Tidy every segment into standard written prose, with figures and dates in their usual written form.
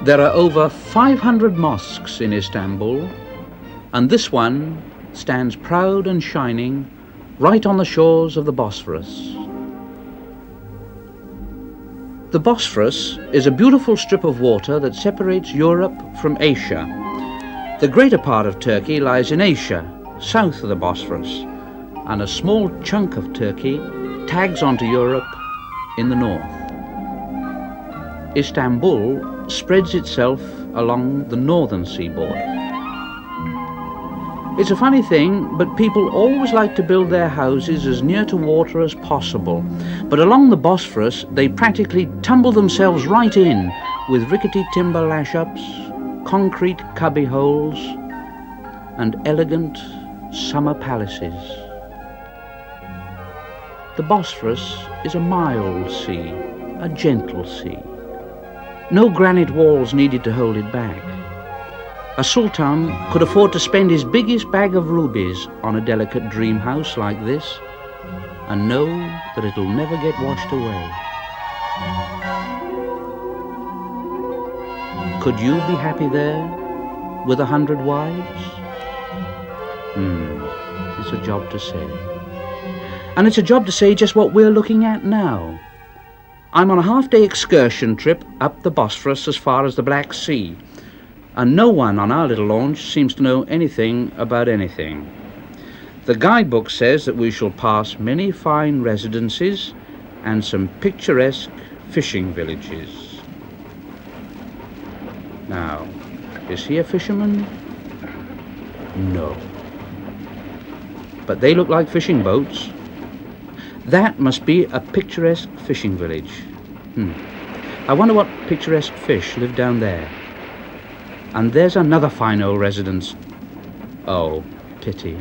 There are over 500 mosques in Istanbul, and this one stands proud and shining right on the shores of the Bosphorus. The Bosphorus is a beautiful strip of water that separates Europe from Asia. The greater part of Turkey lies in Asia, south of the Bosphorus, and a small chunk of Turkey tags onto Europe in the north. Istanbul spreads itself along the northern seaboard. It's a funny thing, but people always like to build their houses as near to water as possible. But along the Bosphorus, they practically tumble themselves right in with rickety timber lash-ups, concrete cubby holes, and elegant summer palaces. The Bosphorus is a mild sea, a gentle sea. No granite walls needed to hold it back. A sultan could afford to spend his biggest bag of rubies on a delicate dream house like this and know that it'll never get washed away. Could you be happy there with 100 wives? It's a job to say. And it's a job to say just what we're looking at now. I'm on a half-day excursion trip up the Bosphorus as far as the Black Sea, and no one on our little launch seems to know anything about anything. The guidebook says that we shall pass many fine residences and some picturesque fishing villages. Now, is he a fisherman? No. But they look like fishing boats. That must be a picturesque fishing village. I wonder what picturesque fish live down there. And there's another fine old residence. Oh, pity.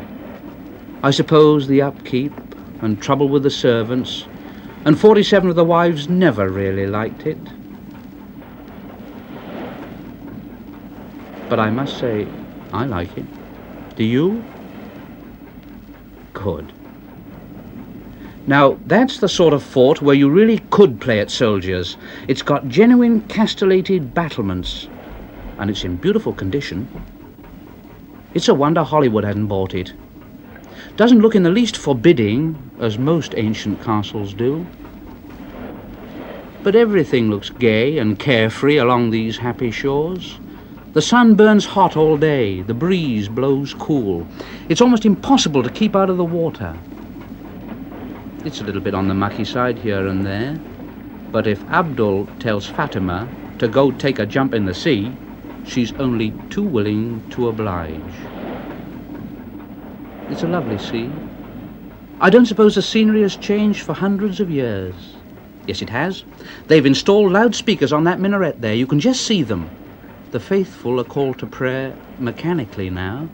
I suppose the upkeep and trouble with the servants, and 47 of the wives never really liked it. But I must say, I like it. Do you? Good. Now, that's the sort of fort where you really could play at soldiers. It's got genuine castellated battlements, and it's in beautiful condition. It's a wonder Hollywood hadn't bought it. Doesn't look in the least forbidding, as most ancient castles do. But everything looks gay and carefree along these happy shores. The sun burns hot all day, the breeze blows cool. It's almost impossible to keep out of the water. It's a little bit on the mucky side here and there, but if Abdul tells Fatima to go take a jump in the sea, she's only too willing to oblige. It's a lovely sea. I don't suppose the scenery has changed for hundreds of years. Yes, it has. They've installed loudspeakers on that minaret there. You can just see them. The faithful are called to prayer mechanically now.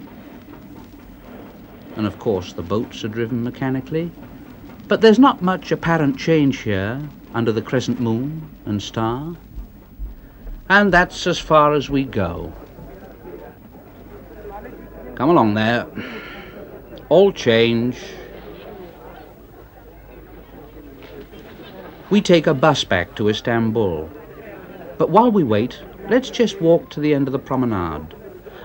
And of course the boats are driven mechanically. But there's not much apparent change here under the crescent moon and star. And that's as far as we go. Come along there. All change. We take a bus back to Istanbul. But while we wait, let's just walk to the end of the promenade,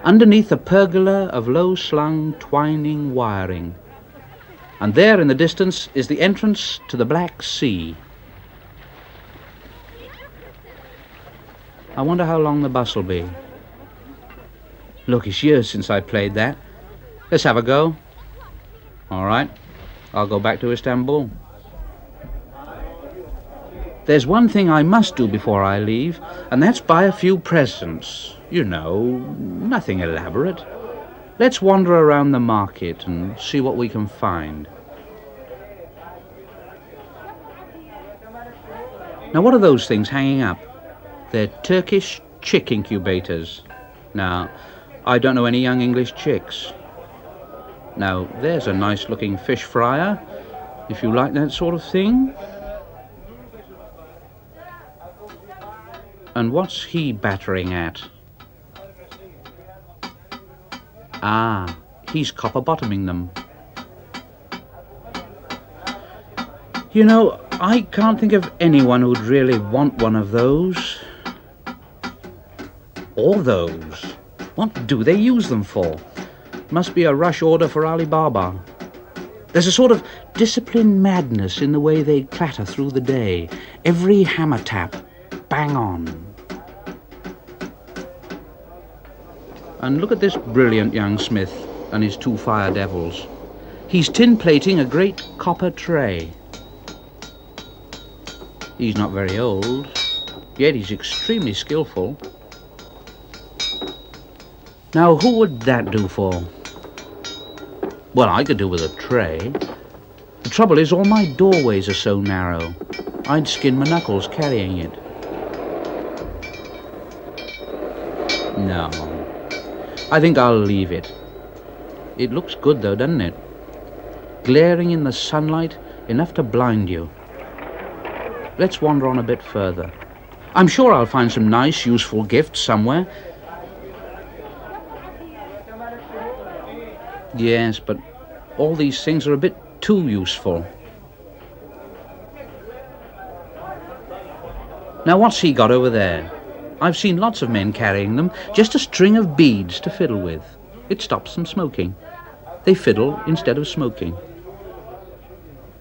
underneath a pergola of low-slung, twining wiring. And there in the distance is the entrance to the Black Sea. I wonder how long the bus will be. Look, it's years since I played that. Let's have a go. All right, I'll go back to Istanbul. There's one thing I must do before I leave, and that's buy a few presents. You know, nothing elaborate. Let's wander around the market and see what we can find. Now, what are those things hanging up? They're Turkish chick incubators. Now, I don't know any young English chicks. Now, there's a nice-looking fish fryer, if you like that sort of thing. And what's he battering at? Ah, he's copper-bottoming them. You know, I can't think of anyone who'd really want one of those. All those. What do they use them for? Must be a rush order for Alibaba. There's a sort of disciplined madness in the way they clatter through the day. Every hammer tap, bang on. And look at this brilliant young smith and his 2 fire devils. He's tin plating a great copper tray. He's not very old, yet he's extremely skillful. Now, who would that do for? Well, I could do with a tray. The trouble is, all my doorways are so narrow. I'd skin my knuckles carrying it. No, I think I'll leave it. It looks good though, doesn't it? Glaring in the sunlight, enough to blind you. Let's wander on a bit further. I'm sure I'll find some nice, useful gifts somewhere. Yes, but all these things are a bit too useful. Now, what's he got over there? I've seen lots of men carrying them, just a string of beads to fiddle with. It stops them smoking. They fiddle instead of smoking.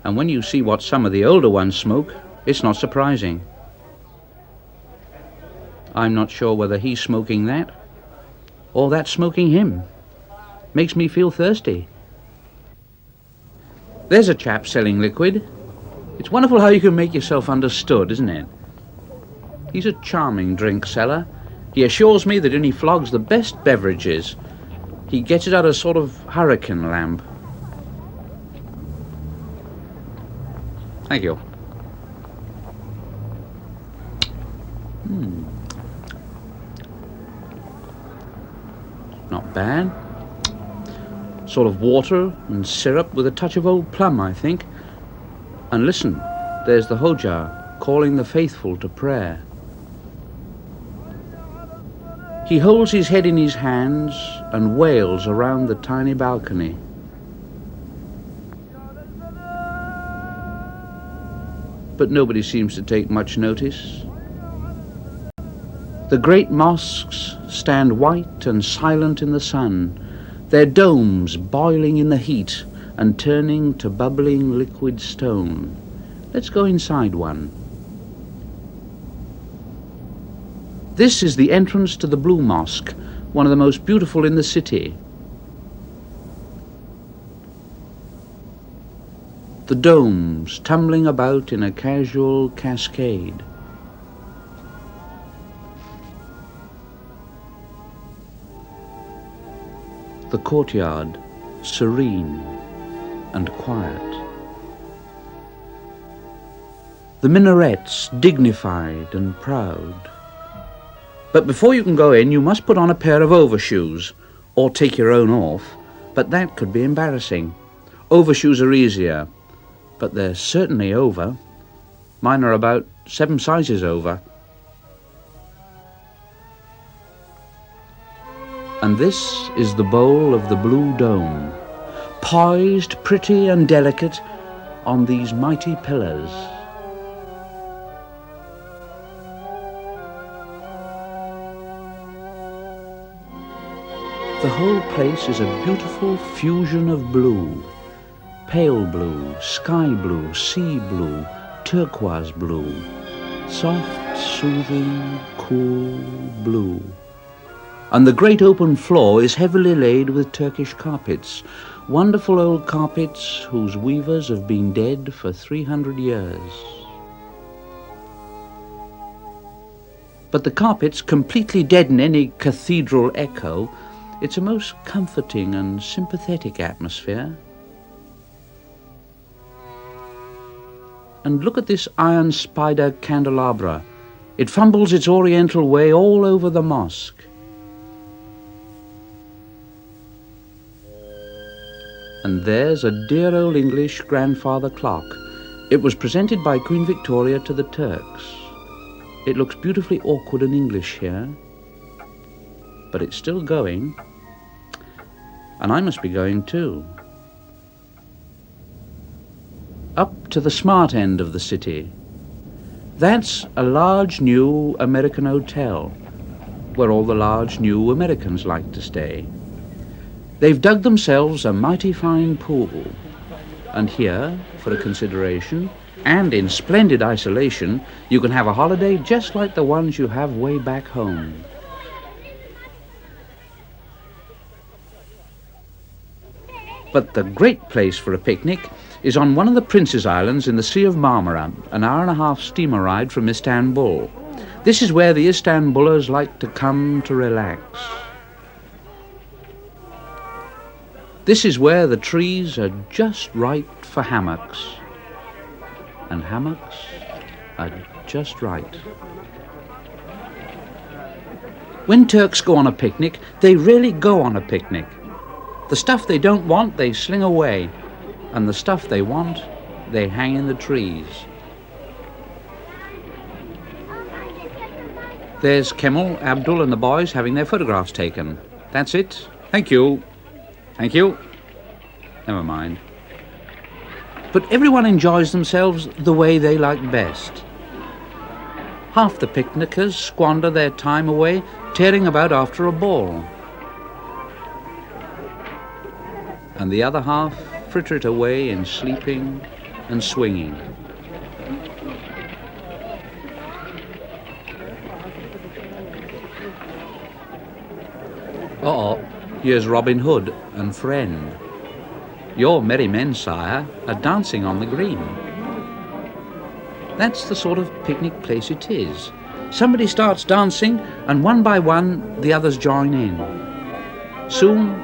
And when you see what some of the older ones smoke, it's not surprising. I'm not sure whether he's smoking that, or that's smoking him. Makes me feel thirsty. There's a chap selling liquid. It's wonderful how you can make yourself understood, isn't it? He's a charming drink seller. He assures me that when he flogs the best beverages, he gets it out of a sort of hurricane lamp. Thank you. Not bad. Sort of water and syrup with a touch of old plum, I think. And listen, there's the Hoja calling the faithful to prayer. He holds his head in his hands and wails around the tiny balcony. But nobody seems to take much notice. The great mosques stand white and silent in the sun, their domes boiling in the heat and turning to bubbling liquid stone. Let's go inside one. This is the entrance to the Blue Mosque, one of the most beautiful in the city. The domes tumbling about in a casual cascade. The courtyard, serene and quiet. The minarets, dignified and proud. But before you can go in, you must put on a pair of overshoes, or take your own off, but that could be embarrassing. Overshoes are easier, but they're certainly over. Mine are about 7 sizes over. And this is the bowl of the Blue Dome, poised, pretty and delicate on these mighty pillars. The whole place is a beautiful fusion of blue. Pale blue, sky blue, sea blue, turquoise blue. Soft, soothing, cool blue. And the great open floor is heavily laid with Turkish carpets, wonderful old carpets whose weavers have been dead for 300 years. But the carpets completely deaden any cathedral echo. It's a most comforting and sympathetic atmosphere. And look at this iron spider candelabra. It fumbles its oriental way all over the mosque. And there's a dear old English grandfather clock. It was presented by Queen Victoria to the Turks. It looks beautifully awkward and English here, but it's still going. And I must be going too. Up to the smart end of the city. That's a large new American hotel. where all the large new Americans like to stay. They've dug themselves a mighty fine pool, and here, for a consideration, and in splendid isolation, you can have a holiday just like the ones you have way back home. But the great place for a picnic is on one of the Prince's Islands in the Sea of Marmara, an hour-and-a-half steamer ride from Istanbul. This is where the Istanbulers like to come to relax. This is where the trees are just right for hammocks, and hammocks are just right. When Turks go on a picnic, they really go on a picnic. The stuff they don't want, they sling away, and the stuff they want, they hang in the trees. There's Kemal, Abdul and the boys having their photographs taken. That's it. Thank you. Thank you. Never mind. But everyone enjoys themselves the way they like best. Half the picnickers squander their time away tearing about after a ball. And the other half fritter it away in sleeping and swinging. Uh-oh, here's Robin Hood and friend. Your merry men, sire, are dancing on the green. That's the sort of picnic place it is. Somebody starts dancing, and one by one the others join in. Soon,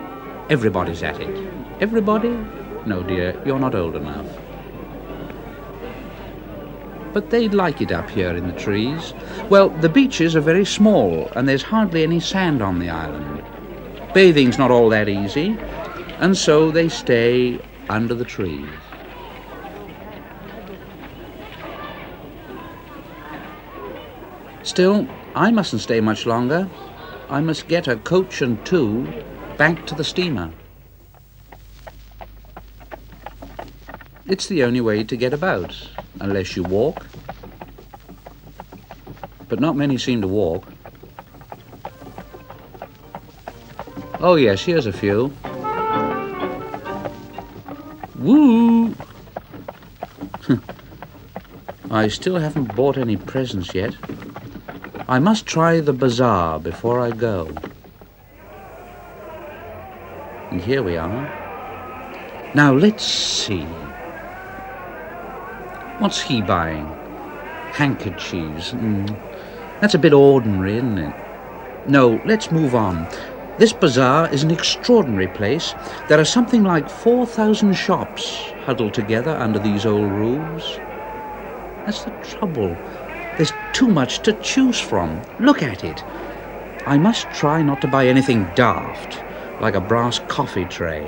everybody's at it. Everybody? No, dear, you're not old enough. But they'd like it up here in the trees. Well, the beaches are very small, and there's hardly any sand on the island. Bathing's not all that easy, and so they stay under the trees. Still, I mustn't stay much longer. I must get a coach and two back to the steamer. It's the only way to get about, unless you walk. But not many seem to walk. Oh yes, here's a few. Woo! I still haven't bought any presents yet. I must try the bazaar before I go. And here we are. Now let's see. What's he buying? Handkerchiefs. That's a bit ordinary, isn't it? No, let's move on. This bazaar is an extraordinary place. There are something like 4,000 shops huddled together under these old roofs. That's the trouble. There's too much to choose from. Look at it. I must try not to buy anything daft, like a brass coffee tray.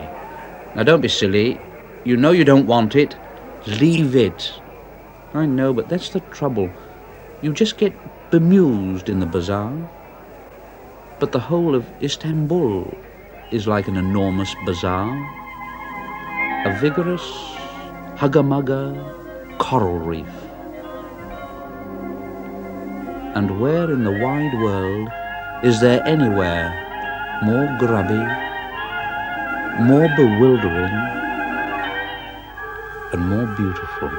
Now don't be silly. You know you don't want it. Leave it. I know, but that's the trouble. You just get bemused in the bazaar. But the whole of Istanbul is like an enormous bazaar. A vigorous, hugger-mugger coral reef. And where in the wide world is there anywhere more grubby, more bewildering, and more beautiful?